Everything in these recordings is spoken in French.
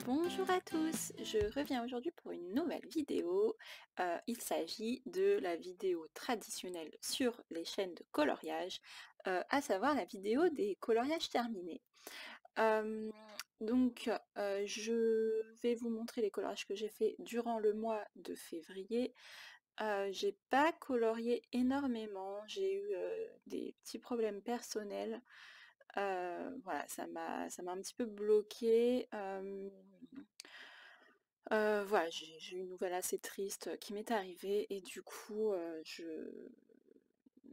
Bonjour à tous, je reviens aujourd'hui pour une nouvelle vidéo. Il s'agit de la vidéo traditionnelle sur les chaînes de coloriage, à savoir la vidéo des coloriages terminés. Euh, je vais vous montrer les coloriages que j'ai fait durant le mois de février. J'ai pas colorié énormément, j'ai eu des petits problèmes personnels. Voilà, ça m'a un petit peu bloquée. Voilà, j'ai eu une nouvelle assez triste qui m'est arrivée et du coup,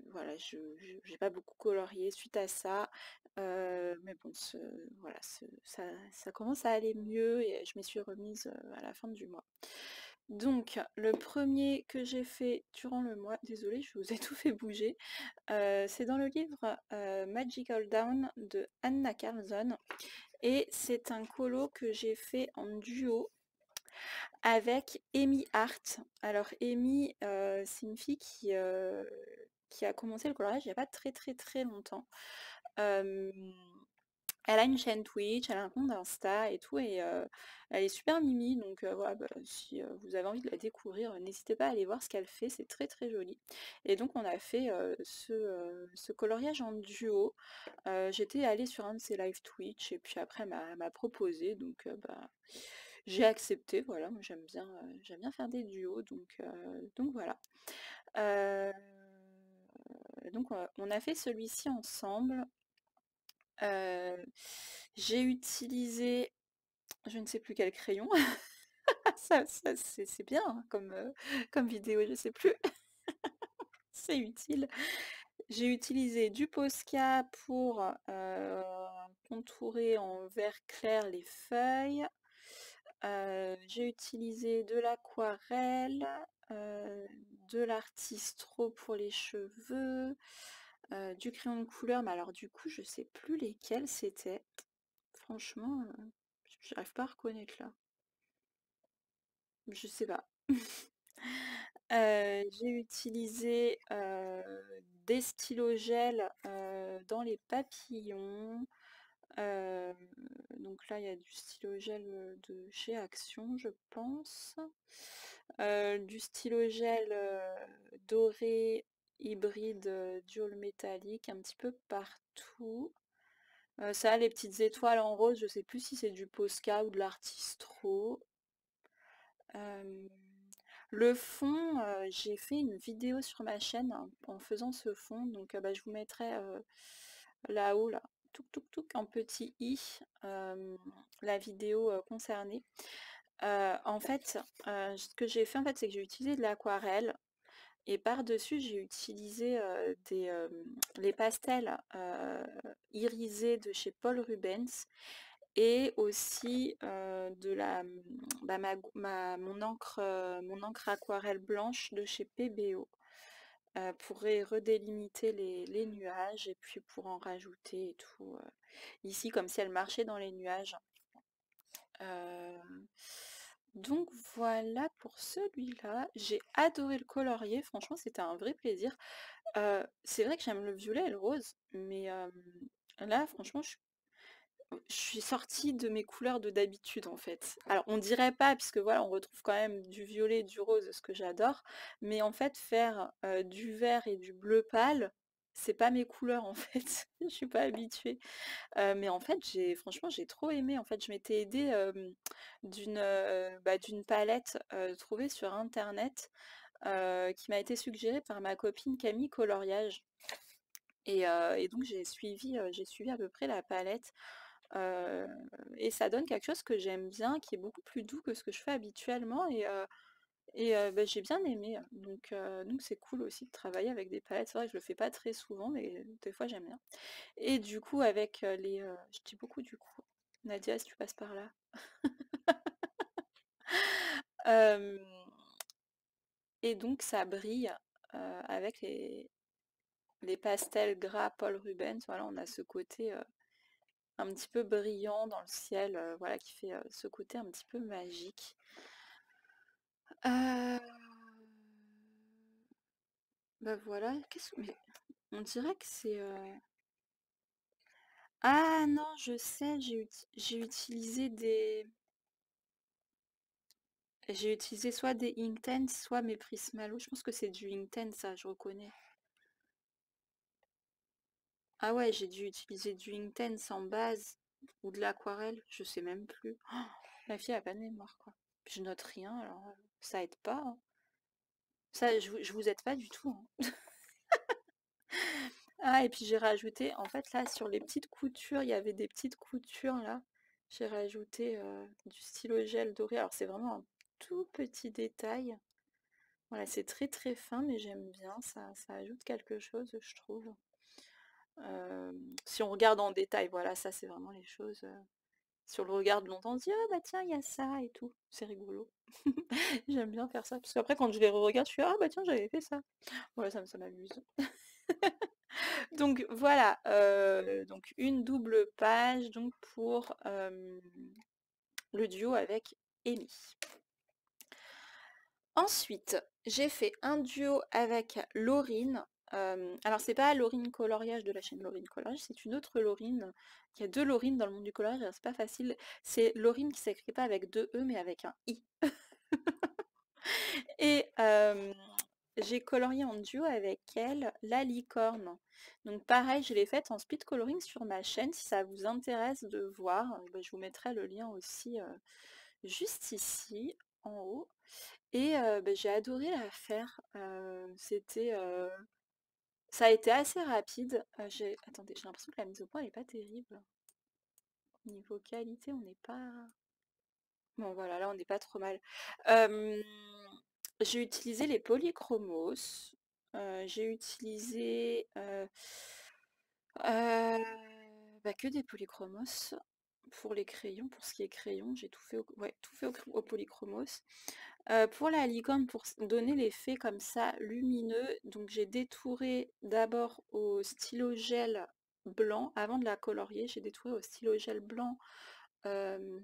voilà, j'ai pas beaucoup colorié suite à ça. Mais bon, voilà, ça commence à aller mieux et je m'y suis remise à la fin du mois. Donc, le premier que j'ai fait durant le mois, désolée, je vous ai tout fait bouger, c'est dans le livre Magical Dawn de Anna Carlson et c'est un colo que j'ai fait en duo avec Amy Hart. Alors Amy, c'est une fille qui a commencé le coloriage il n'y a pas très très très longtemps. Elle a une chaîne Twitch, elle a un compte Insta et tout, et elle est super mimi, donc voilà, bah, si vous avez envie de la découvrir, n'hésitez pas à aller voir ce qu'elle fait, c'est très très joli. Et donc on a fait ce coloriage en duo. J'étais allée sur un de ses live Twitch, et puis après elle m'a proposé, donc bah, j'ai accepté, voilà, moi j'aime bien faire des duos, donc voilà. Euh, on a fait celui-ci ensemble. Euh, j'ai utilisé, je ne sais plus quel crayon. C'est bien hein, comme vidéo, je sais plus. C'est utile. J'ai utilisé du Posca pour contourer en vert clair les feuilles. J'ai utilisé de l'aquarelle, de l'artistro pour les cheveux, du crayon de couleur, mais alors du coup je sais plus lesquels c'était. Franchement, j'arrive pas à reconnaître là. Je sais pas. J'ai utilisé des stylos gel dans les papillons. Euh, donc là, il y a du stylo gel de chez Action, je pense. Du stylo gel doré hybride dual métallique un petit peu partout. Ça, les petites étoiles en rose, je sais plus si c'est du Posca ou de l'Artistro. Euh, le fond, j'ai fait une vidéo sur ma chaîne hein, en faisant ce fond, donc bah, je vous mettrai là-haut, là, touk en petit i, la vidéo concernée. En fait, ce que j'ai fait, en fait, c'est que j'ai utilisé de l'aquarelle et par-dessus, j'ai utilisé les pastels irisés de chez Paul Rubens et aussi bah, mon encre aquarelle blanche de chez PBO pour redélimiter les nuages et puis pour en rajouter et tout. Ici, comme si elle marchait dans les nuages. Euh, donc voilà pour celui-là. J'ai adoré le colorier, franchement c'était un vrai plaisir. C'est vrai que j'aime le violet et le rose, mais là franchement je suis sortie de mes couleurs de d'habitude en fait. Alors on dirait pas, puisque voilà, on retrouve quand même du violet et du rose, ce que j'adore, mais en fait faire du vert et du bleu pâle, c'est pas mes couleurs en fait. Je suis pas habituée. Mais en fait, franchement, j'ai trop aimé. En fait, je m'étais aidée d'une palette trouvée sur internet qui m'a été suggérée par ma copine Camille Coloriage. Et donc j'ai suivi à peu près la palette. euh, et ça donne quelque chose que j'aime bien, qui est beaucoup plus doux que ce que je fais habituellement. Bah, j'ai bien aimé. Donc c'est cool aussi de travailler avec des palettes. C'est vrai que je le fais pas très souvent, mais des fois j'aime bien. Et du coup, avec je dis beaucoup du coup. Nadia, si tu passes par là. Euh, et donc ça brille avec les pastels gras Paul Rubens. Voilà, on a ce côté un petit peu brillant dans le ciel, voilà, qui fait ce côté un petit peu magique. Euh, Bah voilà, mais on dirait que c'est. Ah non, je sais, j'ai utilisé des. J'ai utilisé soit des Inktense, soit mes Prismalo. Je pense que c'est du Inktense, ça, je reconnais. Ah ouais, j'ai dû utiliser du Inktense en base ou de l'aquarelle, je sais même plus. Oh, la fille a pas de mémoire, quoi. Puis je note rien, alors ça aide pas, hein. Ça, je vous aide pas du tout, hein. Ah, et puis j'ai rajouté, en fait, là, sur les petites coutures, il y avait des petites coutures, là. J'ai rajouté du stylo gel doré. Alors, c'est vraiment un tout petit détail. Voilà, c'est très très fin, mais j'aime bien. Ça ajoute quelque chose, je trouve. Si on regarde en détail, voilà, ça, c'est vraiment les choses. Si on le regarde longtemps, on se dit, ah bah tiens, il y a ça et tout. C'est rigolo. J'aime bien faire ça. Parce qu'après, quand je les re-regarde, je suis, ah bah tiens, j'avais fait ça. Voilà, ça m'amuse. Donc voilà, donc une double page donc pour le duo avec Amy. Ensuite, j'ai fait un duo avec Laurine. Alors c'est pas Laurine Coloriage de la chaîne Laurine Coloriage, c'est une autre Laurine. Il y a deux Laurines dans le monde du coloriage, alors c'est pas facile. C'est Laurine qui s'écrit pas avec deux E mais avec un I. Et j'ai colorié en duo avec elle la licorne. Donc pareil, je l'ai faite en speed coloring sur ma chaîne. Si ça vous intéresse de voir, je vous mettrai le lien aussi juste ici, en haut. Et j'ai adoré la faire. Ça a été assez rapide. Attendez, j'ai l'impression que la mise au point elle est pas terrible. Niveau qualité, on n'est pas... Bon voilà, là on n'est pas trop mal. J'ai utilisé les polychromos. J'ai utilisé que des polychromos pour les crayons. Pour ce qui est crayon, j'ai tout fait tout fait au polychromos. Pour la licorne, pour donner l'effet comme ça lumineux, donc j'ai détouré d'abord au stylo gel blanc avant de la colorier. J'ai détouré au stylo gel blanc. euh,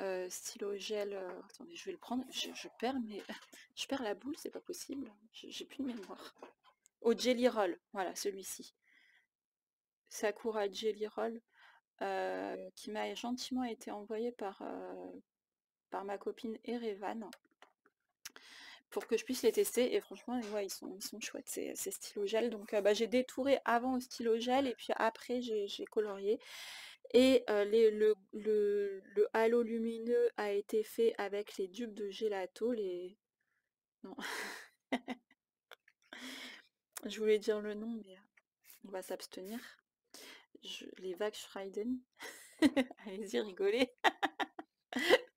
euh, stylo gel. Attendez, je vais le prendre. Je perds je perds la boule, c'est pas possible. J'ai plus de mémoire. Au Jelly Roll, voilà celui-ci. Sakura Jelly Roll, qui m'a gentiment été envoyé par ma copine Erevan pour que je puisse les tester. Et franchement, ouais, ils sont chouettes ces stylos gel. Donc j'ai détouré avant au stylo gel et puis après j'ai colorié. Et le halo lumineux a été fait avec les dupes de gelato, Non. Je voulais dire le nom, mais on va s'abstenir. Les Wachsfreiden. Allez-y, rigolez.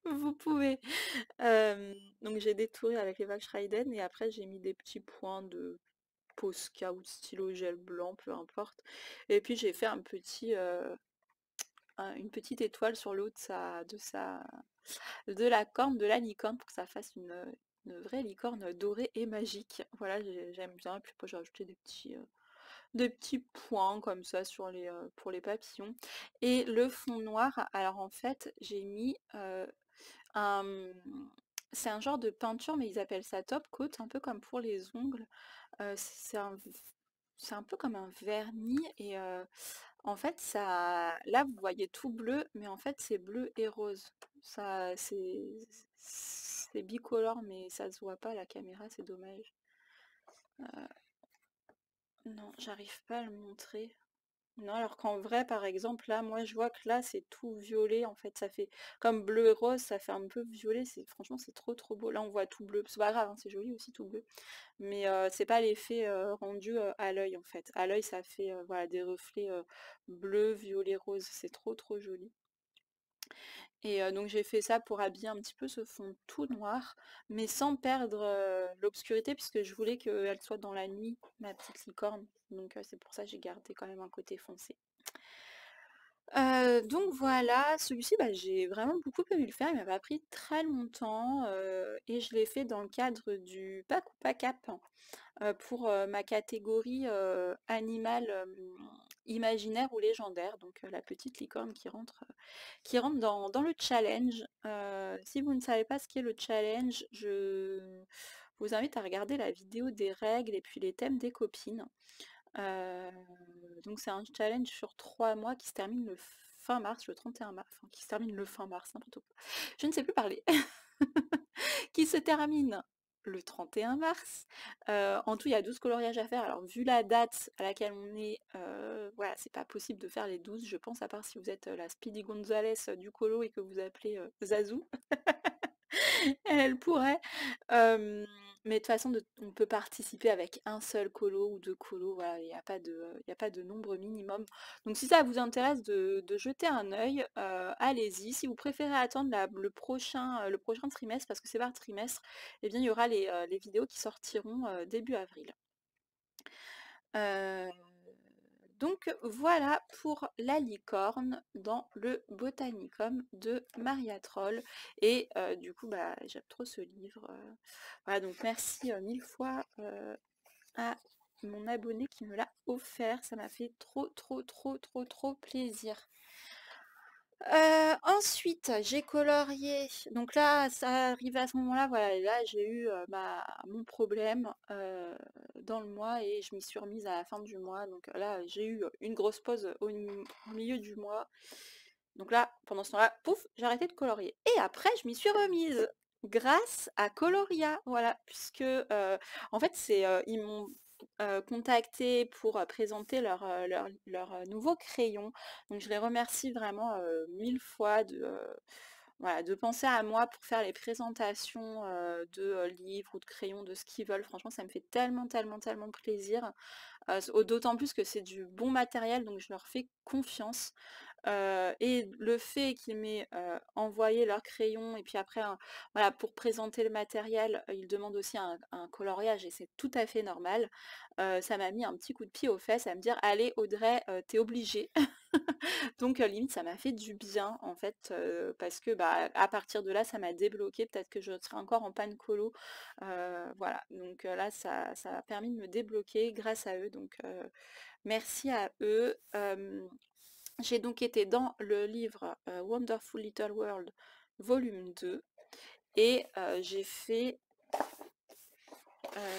Vous pouvez. Donc j'ai détouré avec les Wachsfreiden et après j'ai mis des petits points de Posca ou de stylo gel blanc, peu importe. Et puis j'ai fait une petite étoile sur le haut de la corne de la licorne pour que ça fasse une vraie licorne dorée et magique. Voilà, j'aime bien. Et puis après, j'ai rajouté des petits points comme ça pour les papillons. Et le fond noir, alors en fait, j'ai mis un... C'est un genre de peinture, mais ils appellent ça top coat, un peu comme pour les ongles. C'est un peu comme un vernis et en fait là vous voyez tout bleu mais en fait c'est bleu et rose. Ça c'est bicolore mais ça se voit pas à la caméra, c'est dommage. Non, j'arrive pas à le montrer. Non, alors qu'en vrai, par exemple, là, moi, je vois que là, c'est tout violet. En fait, ça fait comme bleu et rose, ça fait un peu violet. Franchement, c'est trop trop beau. Là, on voit tout bleu. C'est pas grave, hein, c'est joli aussi tout bleu. Mais c'est pas l'effet rendu à l'œil, en fait. À l'œil, ça fait voilà, des reflets bleu, violet, rose. C'est trop trop joli. Et donc j'ai fait ça pour habiller un petit peu ce fond tout noir, mais sans perdre l'obscurité, puisque je voulais qu'elle soit dans la nuit, ma petite licorne. Donc c'est pour ça que j'ai gardé quand même un côté foncé. Donc voilà, celui-ci, j'ai vraiment beaucoup aimé le faire, il m'a pas pris très longtemps, et je l'ai fait dans le cadre du pack ou pas cap, pour ma catégorie animal imaginaire ou légendaire, donc la petite licorne qui rentre dans le challenge. Si vous ne savez pas ce qu'est le challenge, je vous invite à regarder la vidéo des règles et puis les thèmes des copines. Donc c'est un challenge sur 3 mois qui se termine le fin mars, le 31 mars, enfin, qui se termine le fin mars, n'importe quoi. Je ne sais plus parler. Qui se termine le 31 mars. En tout, il y a 12 coloriages à faire. Alors, vu la date à laquelle on est, voilà, c'est pas possible de faire les 12, je pense, à part si vous êtes la Speedy Gonzales du colo et que vous appelez Zazou. Elle pourrait. Mais de toute façon, on peut participer avec un seul colo ou deux colos. Voilà, il y a pas de nombre minimum. Donc si ça vous intéresse de jeter un œil, allez-y. Si vous préférez attendre le prochain trimestre, parce que c'est par trimestre, eh bien il y aura les vidéos qui sortiront début avril. Euh, donc voilà pour la licorne dans le Botanicum de Maria Troll. Et du coup, bah, j'aime trop ce livre. Voilà, donc merci mille fois à mon abonné qui me l'a offert. Ça m'a fait trop, trop, trop, trop, trop plaisir. Ensuite, j'ai colorié. Donc là, ça arrivait à ce moment-là, voilà, et là j'ai eu mon problème dans le mois et je m'y suis remise à la fin du mois. Donc là, j'ai eu une grosse pause au milieu du mois. Donc là, pendant ce temps-là, pouf, j'ai arrêté de colorier. Et après, je m'y suis remise grâce à Coloria, voilà, puisque en fait, ils m'ont contacté pour présenter leur nouveau crayon. Donc je les remercie vraiment 1000 fois voilà, de penser à moi pour faire les présentations de livres ou de crayons, de ce qu'ils veulent. Franchement, ça me fait tellement, tellement, tellement plaisir. D'autant plus que c'est du bon matériel, donc je leur fais confiance. Et le fait qu'ils m'aient envoyé leur crayon et puis après, voilà, pour présenter le matériel, ils demandent aussi un coloriage et c'est tout à fait normal. Ça m'a mis un petit coup de pied aux fesses à me dire: «Allez Audrey, tu obligée». Donc limite ça m'a fait du bien en fait, parce que, bah, à partir de là, ça m'a débloqué. Peut-être que je serais encore en panne colo. Voilà, donc là ça a permis de me débloquer grâce à eux, donc merci à eux. J'ai donc été dans le livre Wonderful Little World volume 2 et j'ai fait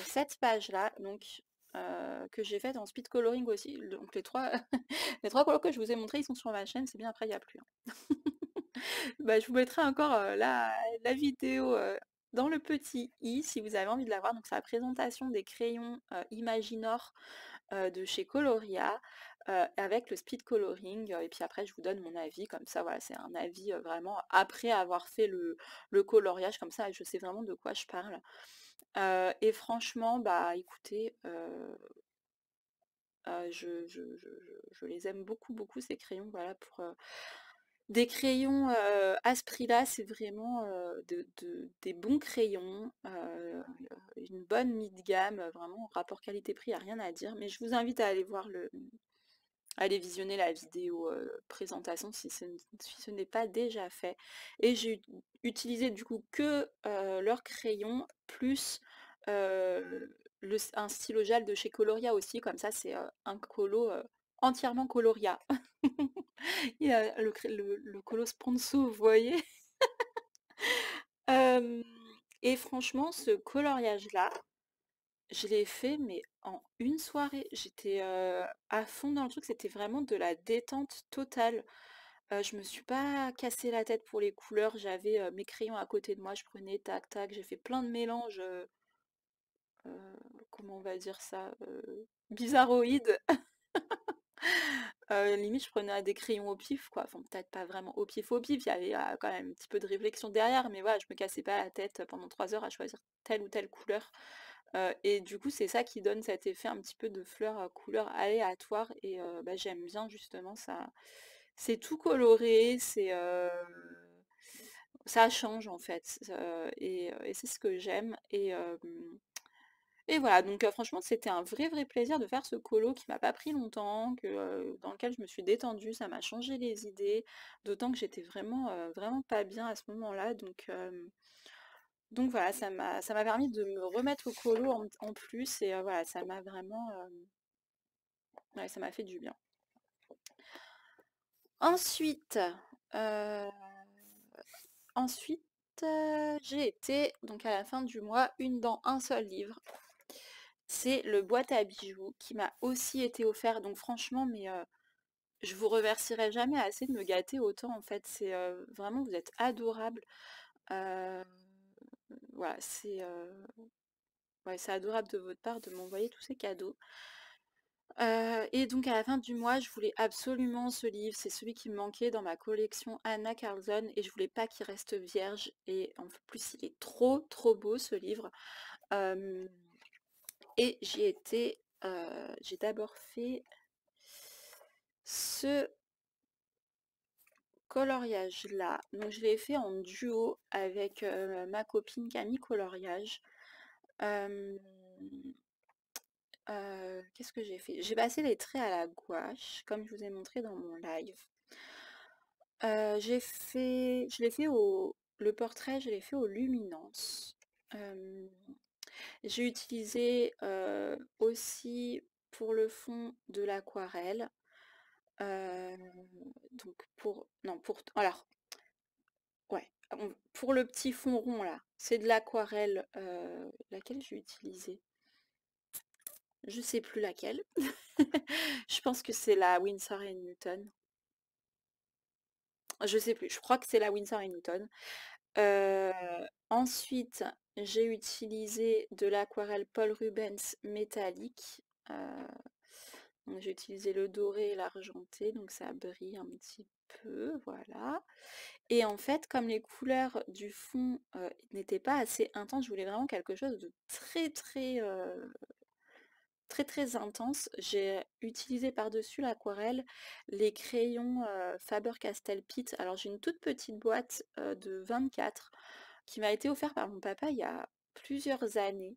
cette page-là, donc que j'ai faite en speed coloring aussi. Donc les trois, les trois colos que je vous ai montrés, ils sont sur ma chaîne, c'est bien, après il n'y a plus, hein. Bah, je vous mettrai encore la vidéo dans le petit i si vous avez envie de la voir. Donc c'est la présentation des crayons Imaginor de chez Coloria avec le speed coloring et puis après je vous donne mon avis comme ça, voilà, c'est un avis vraiment après avoir fait le coloriage, comme ça je sais vraiment de quoi je parle. Et franchement, bah écoutez, je les aime beaucoup beaucoup ces crayons, voilà, pour des crayons à ce prix-là, c'est vraiment des bons crayons, une bonne mid-gamme, vraiment rapport qualité-prix, il n'y a rien à dire. Mais je vous invite à aller voir aller visionner la vidéo présentation si ce n'est pas déjà fait. Et j'ai utilisé du coup que leur crayon plus un stylo gel de chez Coloria aussi, comme ça c'est un colo entièrement Coloria. Il y a le colo sponsor, vous voyez. Euh, et franchement, ce coloriage-là, je l'ai fait, mais en une soirée. J'étais à fond dans le truc, c'était vraiment de la détente totale. Je me suis pas cassé la tête pour les couleurs, j'avais mes crayons à côté de moi, je prenais tac tac, j'ai fait plein de mélanges, comment on va dire ça, bizarroïdes. Limite, je prenais des crayons au pif, quoi. Enfin, peut-être pas vraiment au pif, il y avait quand même un petit peu de réflexion derrière, mais voilà, je me cassais pas la tête pendant 3 heures à choisir telle ou telle couleur. Et du coup, c'est ça qui donne cet effet un petit peu de fleurs couleurs aléatoires. Et bah, j'aime bien justement ça. C'est tout coloré, ça change en fait. Et c'est ce que j'aime. Et voilà, donc franchement, c'était un vrai, vrai plaisir de faire ce colo qui m'a pas pris longtemps, dans lequel je me suis détendue, ça m'a changé les idées, d'autant que j'étais vraiment, vraiment pas bien à ce moment-là. Donc voilà, ça m'a permis de me remettre au colo en plus, et voilà, ça m'a vraiment, ouais, ça m'a fait du bien. Ensuite, euh, ensuite, j'ai été, donc à la fin du mois, une dans un seul livre. C'est le boîte à bijoux qui m'a aussi été offert. Donc franchement, mais je vous remercierai jamais assez de me gâter autant en fait. C'est vraiment, vous êtes adorables. Euh, voilà, ouais, c'est adorable de votre part de m'envoyer tous ces cadeaux. Et donc à la fin du mois, je voulais absolument ce livre. C'est celui qui me manquait dans ma collection Anna Carlson et je voulais pas qu'il reste vierge. Et en plus, il est trop trop beau ce livre. Euh, et j'ai d'abord fait ce coloriage là. Donc je l'ai fait en duo avec ma copine Camille Coloriage. Euh, Qu'est-ce que j'ai fait? J'ai passé les traits à la gouache, comme je vous ai montré dans mon live. Le portrait, je l'ai fait aux luminances. Euh, j'ai utilisé aussi pour le fond de l'aquarelle. Donc alors, ouais, pour le petit fond rond là, c'est de l'aquarelle, laquelle j'ai utilisé? Je sais plus laquelle. Je pense que c'est la Winsor & Newton. Je sais plus, je crois que c'est la Winsor & Newton. Euh, Ensuite, j'ai utilisé de l'aquarelle Paul Rubens métallique. Euh, donc j'ai utilisé le doré et l'argenté, donc ça brille un petit peu, voilà. Et en fait, comme les couleurs du fond n'étaient pas assez intenses, je voulais vraiment quelque chose de très très très très intense. J'ai utilisé par-dessus l'aquarelle les crayons Faber-Castell Pitt. Alors j'ai une toute petite boîte de 24 qui m'a été offerte par mon papa il y a plusieurs années.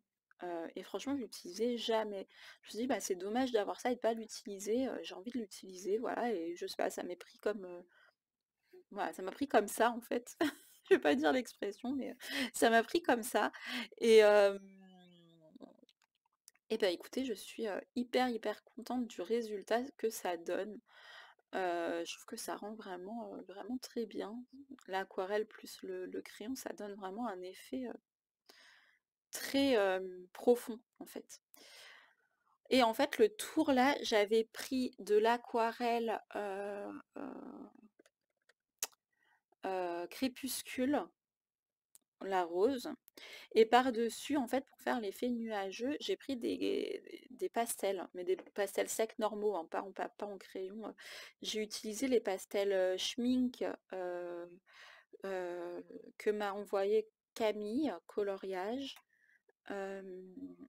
Et franchement, je l'utilisais jamais. Je me suis dit, bah, c'est dommage d'avoir ça et de pas l'utiliser. J'ai envie de l'utiliser, voilà. Et je sais pas, ça m'est pris comme, voilà, ça m'a pris comme ça en fait. Je vais pas dire l'expression, mais ça m'a pris comme ça. Et, et bah écoutez, je suis hyper hyper contente du résultat que ça donne. Je trouve que ça rend vraiment, vraiment très bien. L'aquarelle plus le crayon, ça donne vraiment un effet très profond en fait. Et en fait, le tour là, j'avais pris de l'aquarelle crépuscule, la rose. Et par-dessus, en fait, pour faire l'effet nuageux, j'ai pris des pastels, mais des pastels secs normaux, hein, pas en crayon. J'ai utilisé les pastels Schmink euh, que m'a envoyé Camille, coloriage,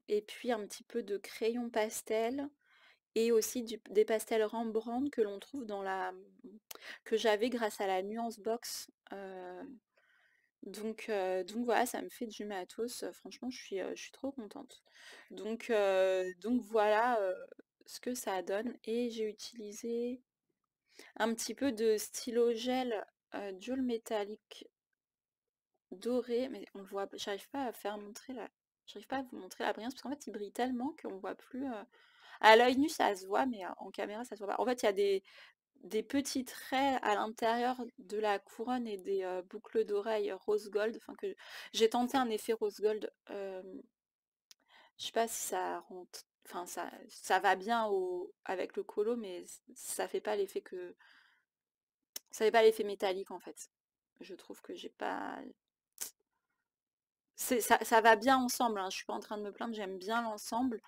et puis un petit peu de crayon pastel, et aussi des pastels Rembrandt que l'on trouve que j'avais grâce à la Nuance Box. Donc voilà, ça me fait du matos. Franchement, je suis trop contente. Donc voilà ce que ça donne. Et j'ai utilisé un petit peu de stylo gel dual métallique doré, mais on le voit, j'arrive pas à faire montrer j'arrive pas à vous montrer la brillance parce qu'en fait il brille tellement qu'on voit plus. À l'œil nu ça se voit, mais en caméra ça se voit pas. En fait, il y a des petits traits à l'intérieur de la couronne et des boucles d'oreilles rose gold. Enfin, que j'ai tenté un effet rose gold. Je sais pas si ça rentre. Enfin, ça va bien avec le colo, mais ça fait pas l'effet métallique en fait. Je trouve que j'ai pas. Ça va bien ensemble, hein. Je suis pas en train de me plaindre, j'aime bien l'ensemble.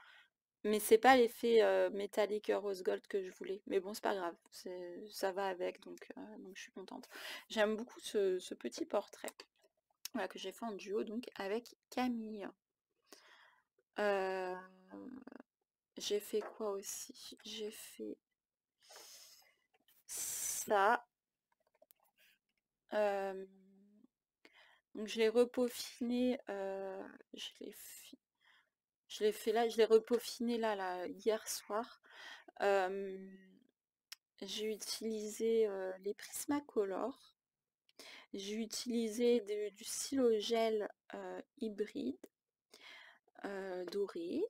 Mais c'est pas l'effet métallique rose gold que je voulais. Mais bon, c'est pas grave, ça va avec, donc je suis contente. J'aime beaucoup ce petit portrait, voilà, que j'ai fait en duo donc avec Camille. Euh, j'ai fait quoi aussi? J'ai fait ça. Euh, donc je l'ai repaufiné, je l'ai fait là, je l'ai repaufiné là, hier soir. Euh, j'ai utilisé les Prismacolor. J'ai utilisé du stylo gel hybride doré,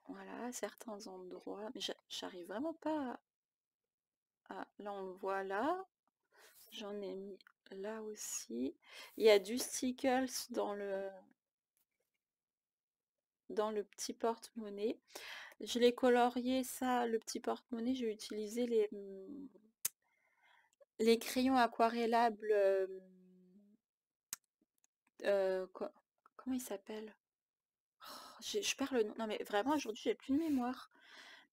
voilà, à certains endroits, mais j'arrive vraiment pas là on le voit là, j'en ai mis là aussi. Il y a du stickers dans le petit porte-monnaie. Je l'ai colorié ça, le petit porte-monnaie, j'ai utilisé les crayons aquarellables, comment ils s'appellent? Je perds le nom. Non mais vraiment aujourd'hui j'ai plus de mémoire.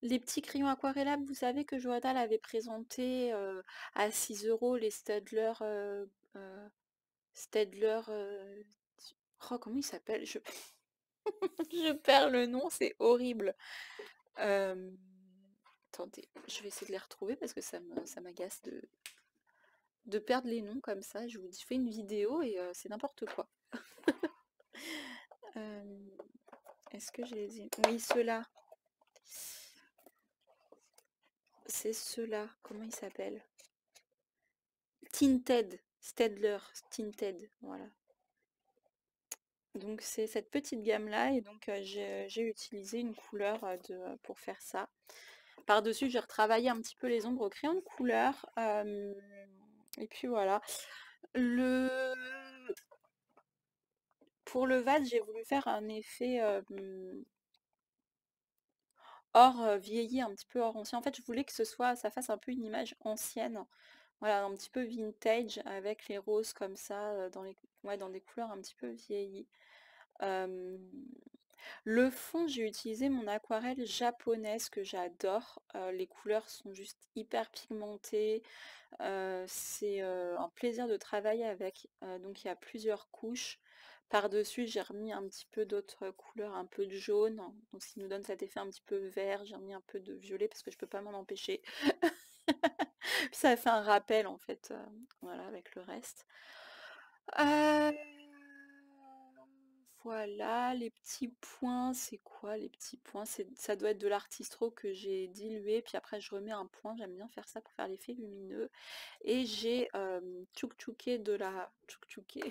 Les petits crayons aquarellables, vous savez que Johanna l'avait présenté à 6 euros, les euh, Staedtler, oh, comment ils s'appellent? Je perds le nom, c'est horrible. Euh, Attendez, je vais essayer de les retrouver parce que ça m'agace de perdre les noms comme ça. Je vous fais une vidéo et c'est n'importe quoi. Euh, Est-ce que je les ai? Oui, ceux-là. C'est ceux-là. Comment ils s'appellent? Tinted. Staedtler. Tinted. Voilà. Donc c'est cette petite gamme-là et donc j'ai utilisé une couleur pour faire ça. Par-dessus, j'ai retravaillé un petit peu les ombres au crayon de couleur. Et puis voilà. Le... Pour le vase, j'ai voulu faire un effet or vieilli, un petit peu or ancien. En fait, je voulais que ça fasse un peu une image ancienne. Voilà, un petit peu vintage avec les roses comme ça, ouais, dans des couleurs un petit peu vieillies. Euh, Le fond, j'ai utilisé mon aquarelle japonaise que j'adore. Les couleurs sont juste hyper pigmentées. C'est un plaisir de travailler avec. Donc il y a plusieurs couches. Par-dessus, j'ai remis un petit peu d'autres couleurs, un peu de jaune. Donc ce qui nous donne cet effet un petit peu vert. J'ai remis un peu de violet parce que je peux pas m'en empêcher. Puis ça fait un rappel en fait, voilà, avec le reste. Euh, Voilà, les petits points, c'est quoi les petits points? Ça doit être de l'artistro que j'ai dilué, puis après je remets un point, j'aime bien faire ça pour faire l'effet lumineux. Et j'ai tchouk-tchouké de la... Tchouk-tchouké.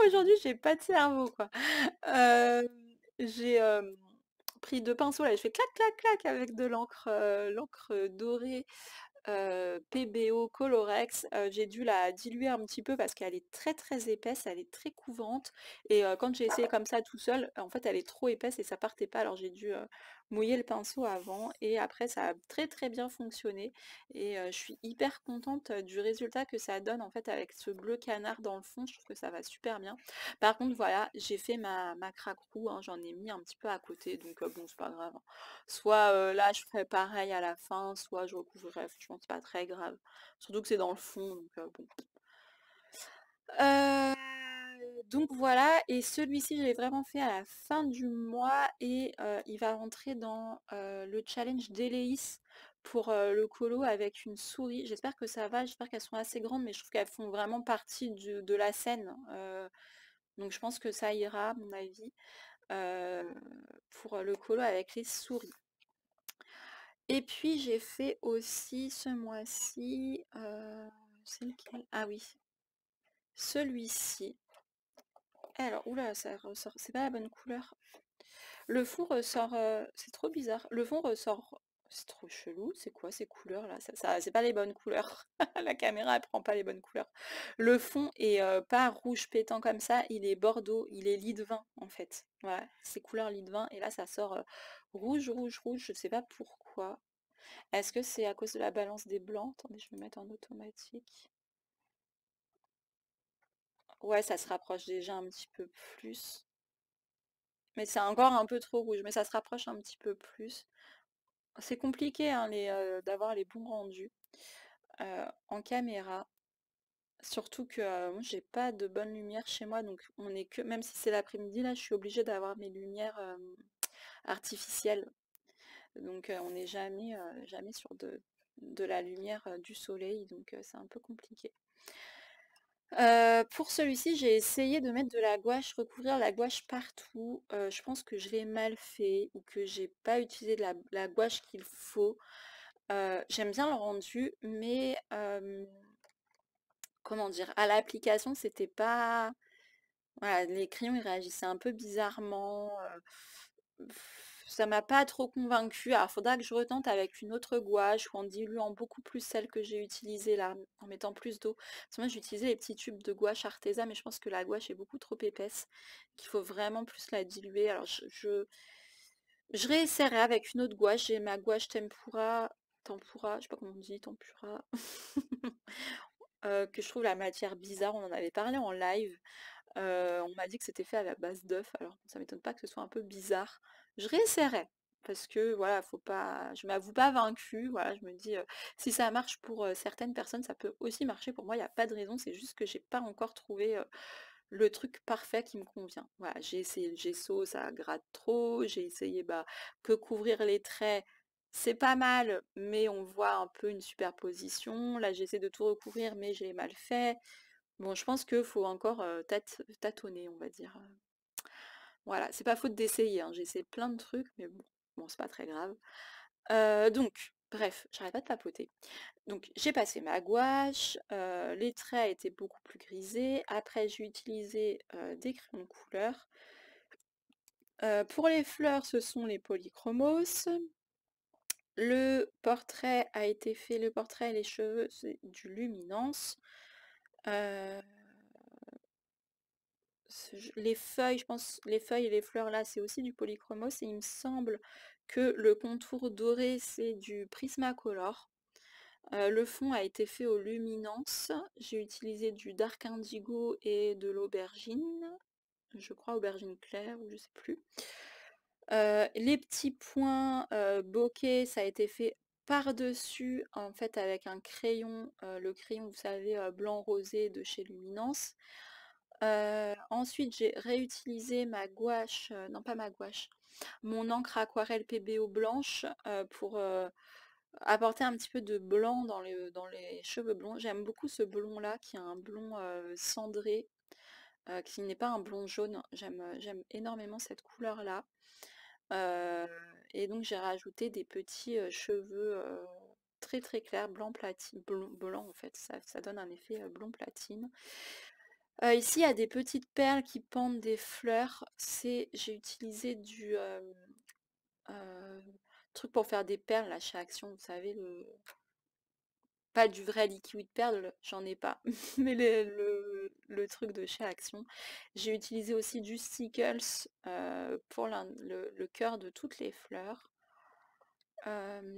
Aujourd'hui j'ai pas de cerveau quoi. Euh, j'ai pris deux pinceaux là, je fais clac clac clac avec de l'encre dorée PBO Colorex. J'ai dû la diluer un petit peu parce qu'elle est très très épaisse, elle est très couvante. Et quand j'ai essayé comme ça tout seul, en fait elle est trop épaisse et ça partait pas. Alors j'ai dû mouiller le pinceau avant et après ça a très très bien fonctionné. Et je suis hyper contente du résultat que ça donne en fait avec ce bleu canard dans le fond. Je trouve que ça va super bien. Par contre voilà, j'ai fait ma craque roux, hein, j'en ai mis un petit peu à côté. Donc bon c'est pas grave, hein. Soit là, je ferai pareil à la fin, soit je recouvrirai. Franchement, c'est pas très grave. Surtout que c'est dans le fond, donc bon. Euh, donc voilà, et celui-ci, je l'ai vraiment fait à la fin du mois et il va rentrer dans le challenge d'Eleis pour le colo avec une souris. J'espère que ça va, j'espère qu'elles sont assez grandes, mais je trouve qu'elles font vraiment partie de la scène. Donc je pense que ça ira, à mon avis, euh, pour le colo avec les souris. Et puis j'ai fait aussi ce mois-ci, c'est lequel? Ah oui, celui-ci. Alors, oula, ça ressort, c'est pas la bonne couleur. Le fond ressort, c'est trop bizarre. Le fond ressort, c'est trop chelou. C'est quoi ces couleurs là? C'est pas les bonnes couleurs. La caméra elle prend pas les bonnes couleurs. Le fond est pas rouge pétant comme ça, il est bordeaux, il est lit de vin en fait. Voilà, c'est couleur lit de vin. Et là ça sort rouge, rouge, rouge. Je sais pas pourquoi. Est-ce que c'est à cause de la balance des blancs? Attendez, je vais me mettre en automatique. Ouais, ça se rapproche déjà un petit peu plus. Mais c'est encore un peu trop rouge, mais ça se rapproche un petit peu plus. C'est compliqué hein, d'avoir les bons rendus en caméra. Surtout que moi j'ai pas de bonne lumière chez moi, donc on est que, même si c'est l'après-midi, là je suis obligée d'avoir mes lumières artificielles. Donc on n'est jamais sur de la lumière du soleil, donc c'est un peu compliqué. Pour celui-ci, j'ai essayé de mettre de la gouache, recouvrir la gouache partout. Je pense que je l'ai mal fait ou que j'ai pas utilisé la gouache qu'il faut. J'aime bien le rendu, mais comment dire, à l'application, c'était pas... Voilà, les crayons, ils réagissaient un peu bizarrement. ça m'a pas trop convaincue. Alors, faudra que je retente avec une autre gouache ou en diluant beaucoup plus celle que j'ai utilisée là, en mettant plus d'eau. Parce que moi, j'ai utilisé les petits tubes de gouache Arteza, mais je pense que la gouache est beaucoup trop épaisse, qu'il faut vraiment plus la diluer. Alors, je réessayerai avec une autre gouache. J'ai ma gouache tempura, je sais pas comment on dit, tempura, que je trouve la matière bizarre. On en avait parlé en live. On m'a dit que c'était fait à la base d'œufs, alors ça m'étonne pas que ce soit un peu bizarre. Je réessayerai, parce que voilà, faut pas, je m'avoue pas vaincue, voilà, je me dis, si ça marche pour certaines personnes, ça peut aussi marcher pour moi, il n'y a pas de raison, c'est juste que j'ai pas encore trouvé le truc parfait qui me convient. Voilà, j'ai essayé le gesso, ça gratte trop, j'ai essayé que couvrir les traits. C'est pas mal, mais on voit un peu une superposition. Là, j'essaie de tout recouvrir, mais j'ai mal fait. Bon, je pense qu'il faut encore tâtonner, on va dire. Voilà, c'est pas faute d'essayer, hein. J'ai essayé plein de trucs, mais bon, c'est pas très grave. Donc, bref, j'arrête pas de papoter. Donc, j'ai passé ma gouache, les traits étaient beaucoup plus grisés. Après, j'ai utilisé des crayons de couleur. Pour les fleurs, ce sont les polychromos. Le portrait a été fait, le portrait et les cheveux, c'est du luminance. Les feuilles, je pense, les feuilles et les fleurs là, c'est aussi du polychromos et il me semble que le contour doré, c'est du Prismacolor. Le fond a été fait aux luminances. J'ai utilisé du Dark Indigo et de l'aubergine. Je crois aubergine claire ou je sais plus. Les petits points bokeh, ça a été fait par-dessus en fait avec un crayon, le crayon vous savez blanc rosé de chez Luminance. Ensuite, j'ai réutilisé ma gouache, non pas ma gouache, mon encre aquarelle PBO blanche pour apporter un petit peu de blanc dans les cheveux blonds. J'aime beaucoup ce blond-là, qui est un blond cendré, qui n'est pas un blond jaune. J'aime énormément cette couleur-là. Et donc, j'ai rajouté des petits cheveux très très clairs, blanc platine, blanc en fait, ça donne un effet blond platine. Ici, il y a des petites perles qui pendent des fleurs. J'ai utilisé du truc pour faire des perles là chez Action, vous savez, pas du vrai liquide perle, j'en ai pas, mais le truc de chez Action. J'ai utilisé aussi du Stickles pour le cœur de toutes les fleurs.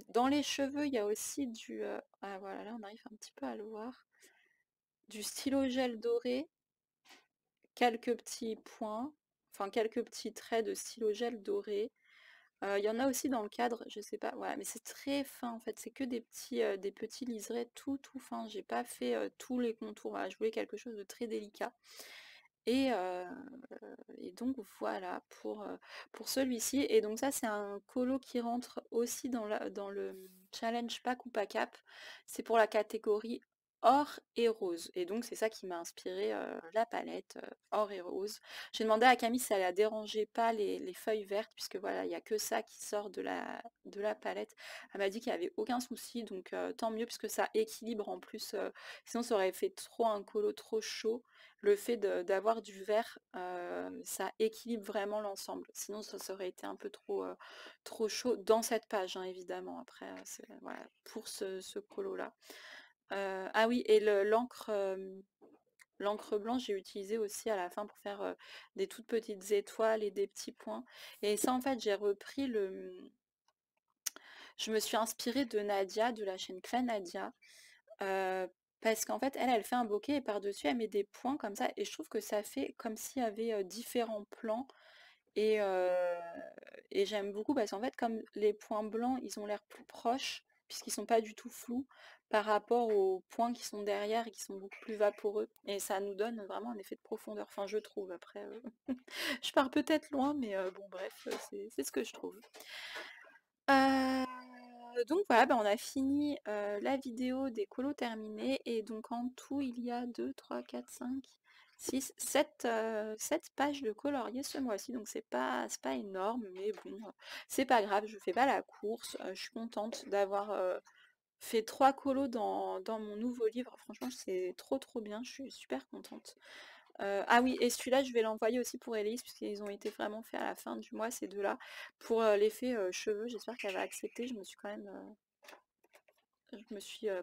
Dans les cheveux, il y a aussi ah voilà, là on arrive un petit peu à le voir. Du stylo gel doré, quelques petits points, enfin quelques petits traits de stylo gel doré. Il y en a aussi dans le cadre, je sais pas, voilà, mais c'est très fin en fait, c'est que des petits liserés tout fins. J'ai pas fait tous les contours, voilà, je voulais quelque chose de très délicat. Et, donc voilà pour celui-ci. Et donc ça c'est un colo qui rentre aussi dans le challenge pack ou pas cap. C'est pour la catégorie or et rose. Et donc c'est ça qui m'a inspiré la palette or et rose. J'ai demandé à Camille si ça la dérangeait pas les feuilles vertes, puisque voilà, il n'y a que ça qui sort de la palette. Elle m'a dit qu'il n'y avait aucun souci, donc tant mieux, puisque ça équilibre en plus. Sinon ça aurait fait trop un colo trop chaud. Le fait d'avoir du vert, ça équilibre vraiment l'ensemble. Sinon, ça aurait été un peu trop chaud dans cette page, hein, évidemment. Après, voilà, pour ce colo-là. Ah oui, et l'encre blanche, j'ai utilisé aussi à la fin pour faire des toutes petites étoiles et des petits points. Et ça, en fait, j'ai repris Je me suis inspirée de Nadia, de la chaîne Clé Nadia. Parce qu'en fait, elle fait un bokeh et par-dessus, elle met des points comme ça. Et je trouve que ça fait comme s'il y avait différents plans. Et, j'aime beaucoup parce qu'en fait, comme les points blancs, ils ont l'air plus proches, puisqu'ils sont pas du tout flous, par rapport aux points qui sont derrière et qui sont beaucoup plus vaporeux. Et ça nous donne vraiment un effet de profondeur. Enfin, je trouve. Après, je pars peut-être loin, mais bon, bref, c'est ce que je trouve. Donc voilà, on a fini la vidéo des colos terminés et donc en tout il y a 2, 3, 4, 5, 6, 7 pages de colorier ce mois-ci, donc c'est pas énorme, mais bon, c'est pas grave, je fais pas la course, je suis contente d'avoir fait 3 colos dans mon nouveau livre, franchement c'est trop bien, je suis super contente. Ah oui, et celui-là, je vais l'envoyer aussi pour Élise, puisqu'ils ont été vraiment faits à la fin du mois, ces deux-là. Pour l'effet cheveux, j'espère qu'elle va accepter. Je me suis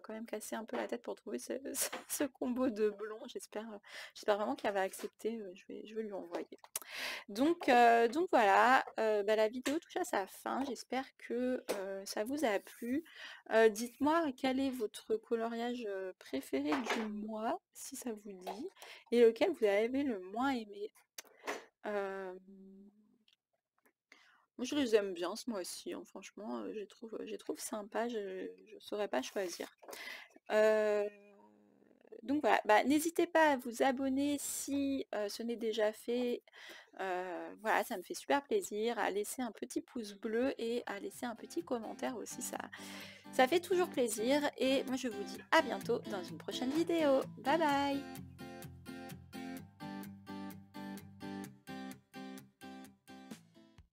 quand même cassé un peu la tête pour trouver ce combo de blond. J'espère vraiment qu'elle va accepter. Je vais lui envoyer. Donc voilà, bah, la vidéo touche à sa fin. J'espère que ça vous a plu. Dites-moi quel est votre coloriage préféré du mois, si ça vous dit, et lequel vous avez le moins aimé. Euh, Moi, je les aime bien ce mois-ci, hein, franchement, je les trouve sympas, je ne saurais pas choisir. Euh, donc voilà, bah, n'hésitez pas à vous abonner si ce n'est déjà fait. Voilà, ça me fait super plaisir, à laisser un petit pouce bleu et à laisser un petit commentaire aussi, ça fait toujours plaisir. Et moi, je vous dis à bientôt dans une prochaine vidéo. Bye bye!